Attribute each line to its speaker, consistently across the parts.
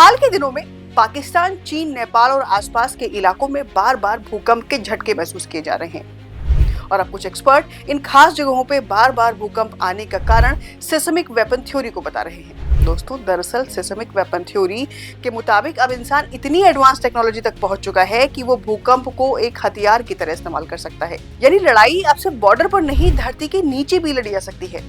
Speaker 1: हाल के दिनों में पाकिस्तान, चीन, नेपाल और आसपास के इलाकों में बार बार भूकंप के झटके महसूस किए जा रहे हैं और अब कुछ एक्सपर्ट इन खास जगहों पे बार बार भूकंप आने का कारण सेस्मिक वेपन थ्योरी को बता रहे हैं। दोस्तों, दरअसल सेस्मिक वेपन थ्योरी के मुताबिक अब इंसान इतनी एडवांस टेक्नोलॉजी तक पहुंच चुका है कि वो भूकंप को एक हथियार की तरह इस्तेमाल कर सकता है। यानी लड़ाई अब सिर्फ बॉर्डर पर नहीं, धरती के नीचे भी लड़ी जा सकती है।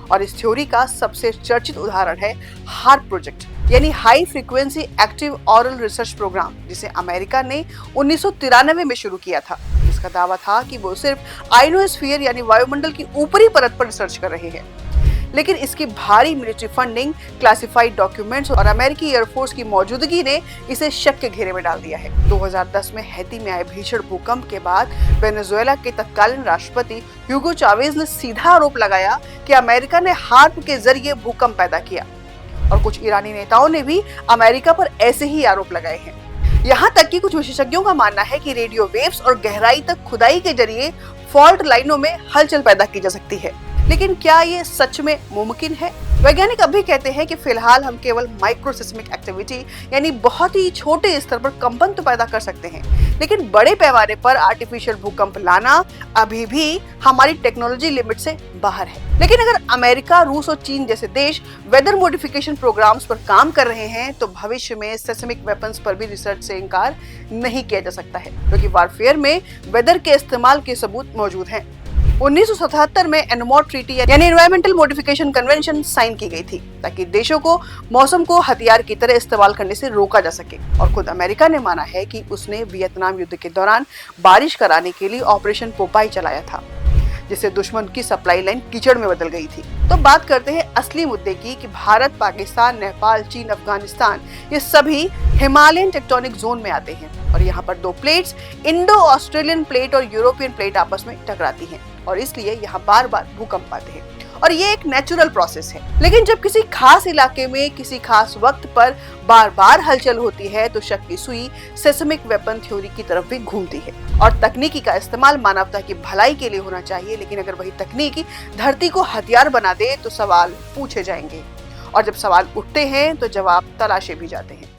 Speaker 1: और इस थ्योरी का सबसे चर्चित उदाहरण है हार्प प्रोजेक्ट, यानी high frequency active auroral research programme, जिसे अमेरिका ने 1993 में शुरू किया था। इसका दावा था कि वो सिर्फ आयनोस्फीयर यानी वायुमंडल की ऊपरी परत पर रिसर्च कर रहे हैं, लेकिन इसकी भारी मिलिट्री फंडिंग, क्लासिफाइड डॉक्यूमेंट्स और अमेरिकी एयरफोर्स की मौजूदगी ने इसे शक के घेरे में डाल दिया है। 2010 में हैती में आए भीषण भूकंप के बाद वेनेजुएला के तत्कालीन राष्ट्रपति ह्यूगो चावेज ने सीधा आरोप लगाया कि अमेरिका ने हार्प के जरिए भूकंप पैदा किया, और कुछ ईरानी नेताओं ने भी अमेरिका पर ऐसे ही आरोप लगाए हैं। यहाँ तक कि कुछ विशेषज्ञों का मानना है कि रेडियो वेव्स और गहराई तक खुदाई के जरिए फॉल्ट लाइनों में हलचल पैदा की जा सकती है। लेकिन क्या ये सच में मुमकिन है? वैज्ञानिक अब भी कहते हैं कि फिलहाल हम केवल माइक्रोसिस्मिक एक्टिविटी यानी बहुत ही छोटे स्तर पर कंपन तो पैदा कर सकते हैं, लेकिन बड़े पैमाने पर आर्टिफिशियल भूकंप लाना अभी भी हमारी टेक्नोलॉजी लिमिट से बाहर है। लेकिन अगर अमेरिका, रूस और चीन जैसे देश वेदर मॉडिफिकेशन प्रोग्राम्स पर काम कर रहे हैं, तो भविष्य में सेस्मिक वेपन्स पर भी रिसर्च से इनकार नहीं किया जा सकता है, क्योंकि वारफेयर में वेदर के इस्तेमाल के सबूत मौजूद हैं। 1977 में एनमॉर ट्रीटी यानी एनवायरमेंटल मॉडिफिकेशन कन्वेंशन साइन की गई थी, ताकि देशों को मौसम को हथियार की तरह इस्तेमाल करने से रोका जा सके। और खुद अमेरिका ने माना है कि उसने वियतनाम युद्ध के दौरान बारिश कराने के लिए ऑपरेशन पोपाई चलाया था, जिससे दुश्मन की सप्लाई लाइन कीचड़ में बदल गई थी। तो बात करते हैं असली मुद्दे की कि भारत, पाकिस्तान, नेपाल, चीन, अफगानिस्तान ये सभी हिमालयन टेक्टोनिक जोन में आते हैं, और यहाँ पर दो प्लेट्स, इंडो ऑस्ट्रेलियन प्लेट और यूरोपियन प्लेट आपस में टकराती हैं, और इसलिए यहाँ बार बार भूकंप आते हैं। और ये एक नेचुरल प्रोसेस है। लेकिन जब किसी खास इलाके में किसी खास वक्त पर बार बार हलचल होती है, तो शक की सुई सेस्मिक वेपन थ्योरी की तरफ भी घूमती है। और तकनीकी का इस्तेमाल मानवता की भलाई के लिए होना चाहिए, लेकिन अगर वही तकनीक धरती को हथियार बना दे तो सवाल पूछे जाएंगे, और जब सवाल उठते हैं तो जवाब तलाशे भी जाते हैं।